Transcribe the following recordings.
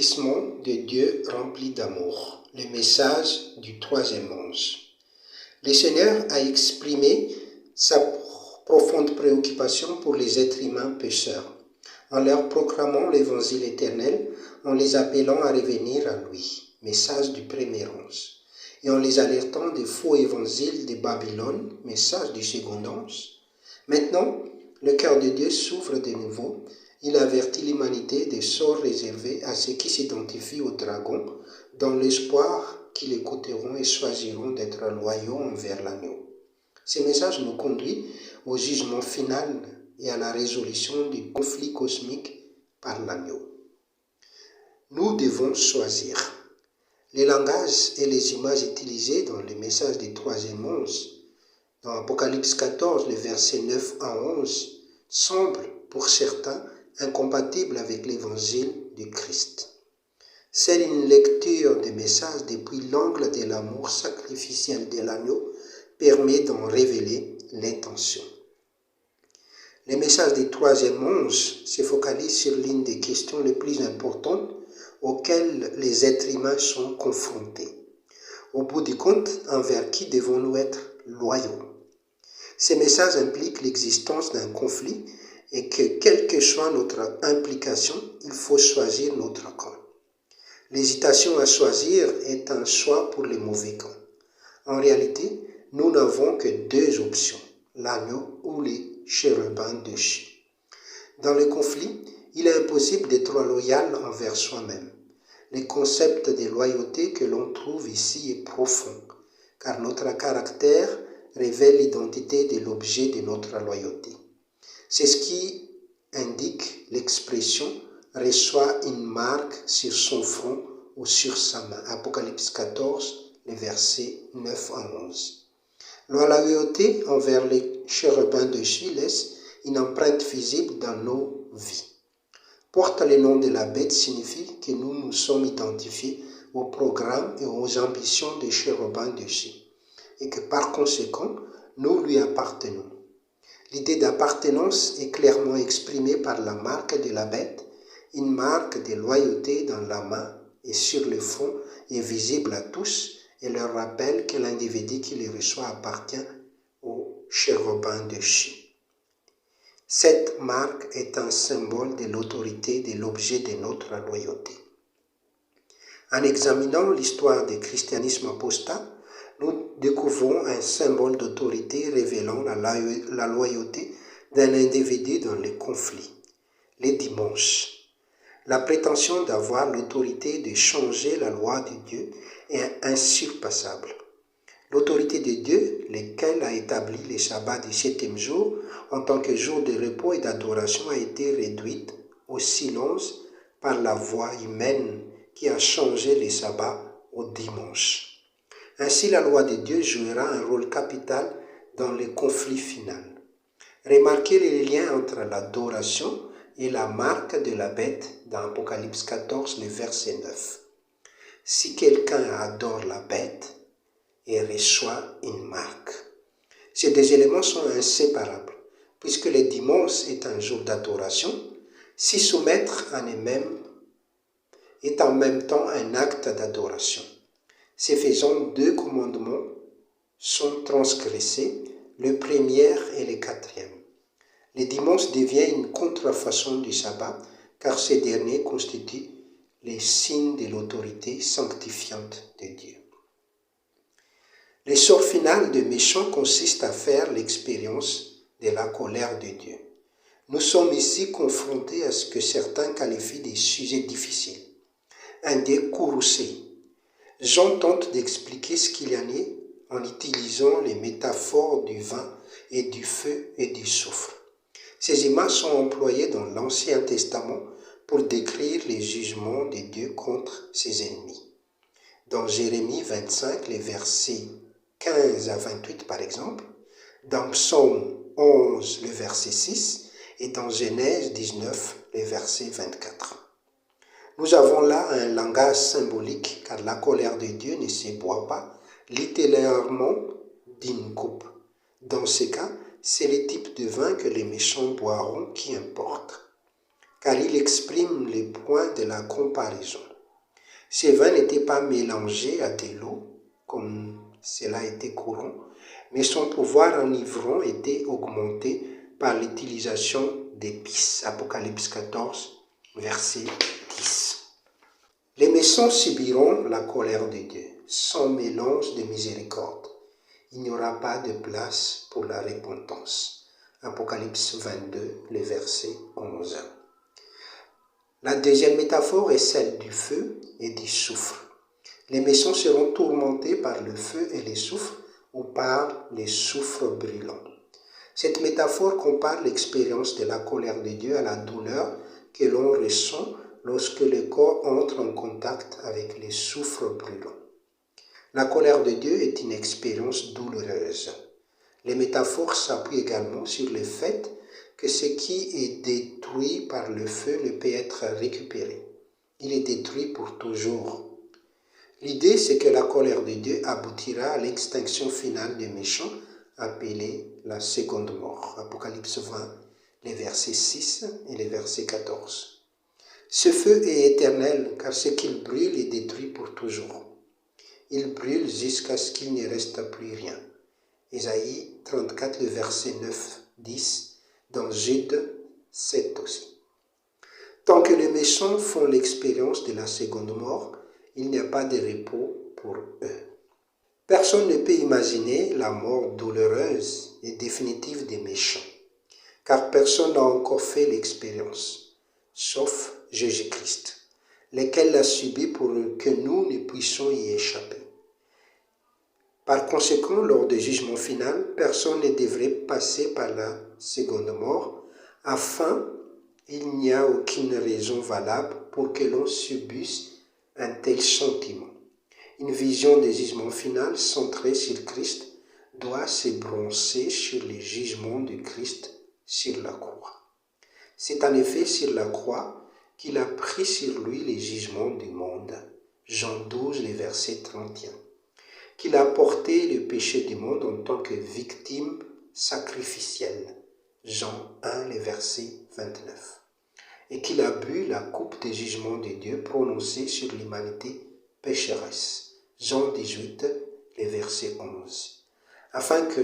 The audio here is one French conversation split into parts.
l'accomplissement de Dieu rempli d'amour, le message du troisième ange. Le Seigneur a exprimé sa profonde préoccupation pour les êtres humains pécheurs, en leur proclamant l'évangile éternel, en les appelant à revenir à lui, message du premier ange, et en les alertant des faux évangiles de Babylone, message du second ange. Maintenant, le cœur de Dieu s'ouvre de nouveau. Il avertit l'humanité des sorts réservés à ceux qui s'identifient au dragon, dans l'espoir qu'ils écouteront et choisiront d'être loyaux envers l'agneau. Ce message nous conduit au jugement final et à la résolution du conflit cosmique par l'agneau. Nous devons choisir. Les langages et les images utilisées dans le message du troisième ange, dans Apocalypse 14, les versets 9 à 11, semblent pour certains incompatibles avec l'évangile du Christ. Seule une lecture des messages depuis l'angle de l'amour sacrificiel de l'agneau permet d'en révéler l'intention. Le message du troisième ange se focalise sur l'une des questions les plus importantes auxquelles les êtres humains sont confrontés. Au bout du compte, envers qui devons-nous être loyaux? Ces messages impliquent l'existence d'un conflit et que, quelle que soit notre implication, il faut choisir notre camp. L'hésitation à choisir est un choix pour les mauvais camps. En réalité, nous n'avons que deux options, l'agneau ou les chérubins déchus. Dans le conflit, il est impossible d'être loyal envers soi-même. Le concept de loyauté que l'on trouve ici est profond, car notre caractère révèle l'identité de l'objet de notre loyauté. C'est ce qui indique l'expression « reçoit une marque sur son front ou sur sa main ». Apocalypse 14, les versets 9 à 11. La loyauté envers les chérubins déchus laisse une empreinte visible dans nos vies. Porte le nom de la bête signifie que nous nous sommes identifiés au programme et aux ambitions des chérubins déchus et que par conséquent, nous lui appartenons. L'idée d'appartenance est clairement exprimée par la marque de la bête, une marque de loyauté dans la main et sur le front est visible à tous et leur rappelle que l'individu qui les reçoit appartient au chérubin déchu. Cette marque est un symbole de l'autorité de l'objet de notre loyauté. En examinant l'histoire du christianisme apostat, nous découvrons un symbole d'autorité révélant la loyauté d'un individu dans les conflits, les dimanches. La prétention d'avoir l'autorité de changer la loi de Dieu est insurpassable. L'autorité de Dieu, lequel a établi le sabbat du septième jour en tant que jour de repos et d'adoration, a été réduite au silence par la voix humaine qui a changé le sabbat au dimanche. Ainsi, la loi de Dieu jouera un rôle capital dans le conflit final. Remarquez les liens entre l'adoration et la marque de la bête dans Apocalypse 14, le verset 9. Si quelqu'un adore la bête et reçoit une marque. Ces deux éléments sont inséparables, puisque le dimanche est un jour d'adoration. S'y soumettre en eux-mêmes est en même temps un acte d'adoration. Ces faisant, deux commandements sont transgressés, le premier et le quatrième. Le dimanche devient une contrefaçon du sabbat, car ce dernier constitue les signes de l'autorité sanctifiante de Dieu. Le sort final des méchants consiste à faire l'expérience de la colère de Dieu. Nous sommes ici confrontés à ce que certains qualifient de sujets difficiles, un Dieu courroucé. Jean tente d'expliquer ce qu'il y en est en utilisant les métaphores du vin et du feu et du soufre. Ces images sont employées dans l'Ancien Testament pour décrire les jugements de Dieu contre ses ennemis. Dans Jérémie 25, les versets 15 à 28 par exemple, dans Psaume 11, le verset 6, et dans Genèse 19, le verset 24. Nous avons là un langage symbolique, car la colère de Dieu ne se boit pas littéralement d'une coupe. Dans ce cas, c'est le type de vin que les méchants boiront qui importe, car il exprime les points de la comparaison. Ces vins n'étaient pas mélangés à de l'eau, comme cela était courant, mais son pouvoir enivrant était augmenté par l'utilisation d'épices. Apocalypse 14, verset 10. Les méchants subiront la colère de Dieu, sans mélange de miséricorde. Il n'y aura pas de place pour la repentance. Apocalypse 22, le verset 11. La deuxième métaphore est celle du feu et du soufre. Les méchants seront tourmentés par le feu et le soufre ou par les soufres brûlants. Cette métaphore compare l'expérience de la colère de Dieu à la douleur que l'on ressent lorsque le corps entre en contact avec les soufres brûlants. La colère de Dieu est une expérience douloureuse. Les métaphores s'appuient également sur le fait que ce qui est détruit par le feu ne peut être récupéré. Il est détruit pour toujours. L'idée, c'est que la colère de Dieu aboutira à l'extinction finale des méchants, appelée la seconde mort. Apocalypse 20, les versets 6 et les versets 14. Ce feu est éternel, car ce qu'il brûle est détruit pour toujours. Il brûle jusqu'à ce qu'il ne reste plus rien. Ésaïe 34, le verset 9, 10, dans Jude 7 aussi. Tant que les méchants font l'expérience de la seconde mort, il n'y a pas de repos pour eux. Personne ne peut imaginer la mort douloureuse et définitive des méchants, car personne n'a encore fait l'expérience, sauf Jésus-Christ, lequel l'a subi pour que nous ne puissions y échapper. Par conséquent, lors du jugement final, personne ne devrait passer par la seconde mort, afin qu'il n'y a aucune raison valable pour que l'on subisse un tel sentiment. Une vision du jugement final centrée sur Christ doit se bronzer sur le jugement de Christ sur la croix. C'est en effet sur la croix qu'il a pris sur lui le jugement du monde. Jean 12, le verset 31. Qu'il a porté le péché du monde en tant que victime sacrificielle. Jean 1, le verset 29. Et qu'il a bu la coupe des jugements de Dieu prononcée sur l'humanité pécheresse. Jean 18, le verset 11. Afin que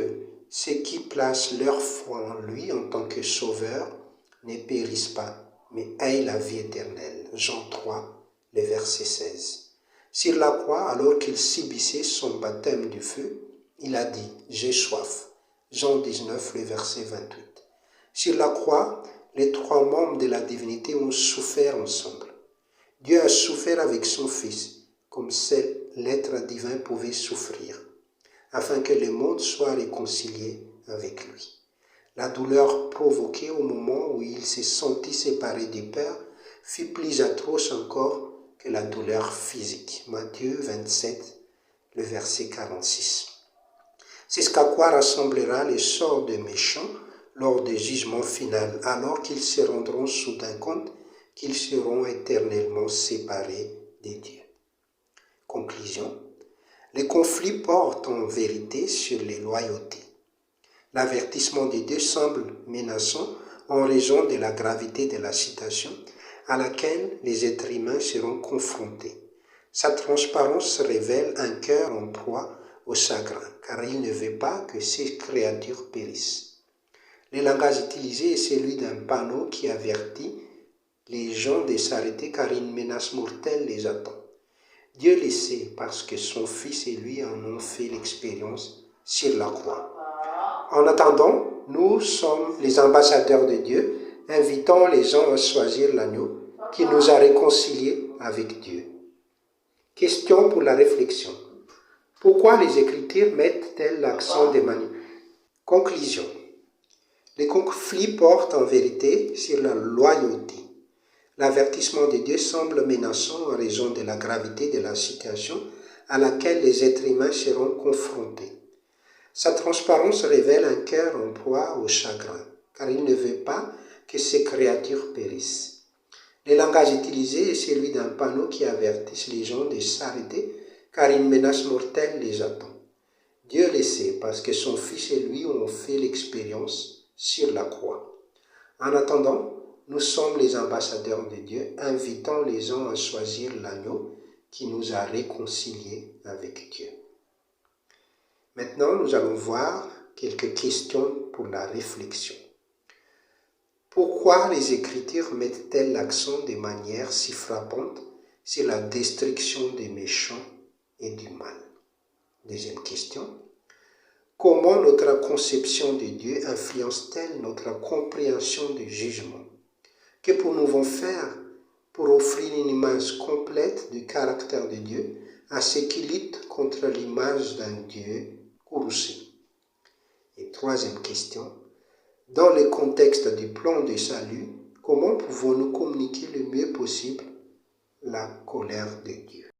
ceux qui placent leur foi en lui en tant que sauveur ne périssent pas, mais aient la vie éternelle. Jean 3, le verset 16. Sur la croix, alors qu'il subissait son baptême du feu, il a dit « J'ai soif ». Jean 19, le verset 28. Sur la croix, les trois membres de la divinité ont souffert ensemble. Dieu a souffert avec son Fils, comme seul l'être divin pouvait souffrir, afin que le monde soit réconcilié avec lui. La douleur provoquée au moment où il s'est senti séparé du Père fut plus atroce encore que la douleur physique. Matthieu 27, le verset 46. C'est ce qu'à quoi rassemblera le sort des méchants lors du jugement final, alors qu'ils se rendront soudain compte qu'ils seront éternellement séparés de Dieu. Conclusion. Les conflits portent en vérité sur les loyautés. L'avertissement de Dieu semble menaçant en raison de la gravité de la situation à laquelle les êtres humains seront confrontés. Sa transparence révèle un cœur en proie au chagrin, car il ne veut pas que ces créatures périssent. Le langage utilisé est celui d'un panneau qui avertit les gens de s'arrêter car une menace mortelle les attend. Dieu le sait parce que son Fils et lui en ont fait l'expérience sur la croix. En attendant, nous sommes les ambassadeurs de Dieu, invitant les gens à choisir l'agneau qui nous a réconciliés avec Dieu. Question pour la réflexion. Pourquoi les Écritures mettent-elles l'accent des manipulations? Conclusion. Les conflits portent en vérité sur la loyauté. L'avertissement de Dieu semble menaçant en raison de la gravité de la situation à laquelle les êtres humains seront confrontés. Sa transparence révèle un cœur en proie au chagrin, car il ne veut pas que ces créatures périssent. Le langage utilisé est celui d'un panneau qui avertit les gens de s'arrêter, car une menace mortelle les attend. Dieu le sait parce que son Fils et lui ont fait l'expérience sur la croix. En attendant, nous sommes les ambassadeurs de Dieu, invitant les gens à choisir l'agneau qui nous a réconciliés avec Dieu. Maintenant, nous allons voir quelques questions pour la réflexion. Pourquoi les Écritures mettent-elles l'accent de manière si frappante sur la destruction des méchants et du mal? Deuxième question. Comment notre conception de Dieu influence-t-elle notre compréhension du jugement? Que pouvons-nous faire pour offrir une image complète du caractère de Dieu à ceux qui luttent contre l'image d'un Dieu courroucé? Et troisième question. Dans le contexte du plan de salut, comment pouvons-nous communiquer le mieux possible la colère de Dieu?